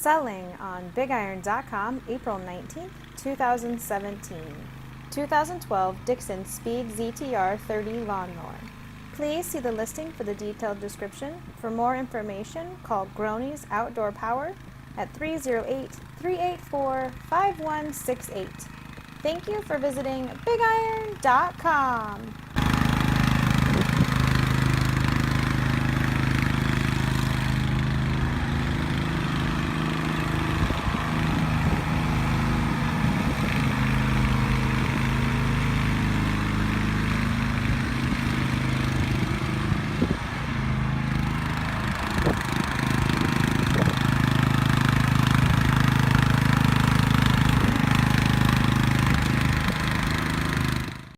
Selling on BigIron.com, April 19th, 2017. 2012 Dixon Speed ZTR 30 Lawnmower. Please see the listing for the detailed description. For more information, call Gronie's Outdoor Power at 308-384-5168. Thank you for visiting BigIron.com.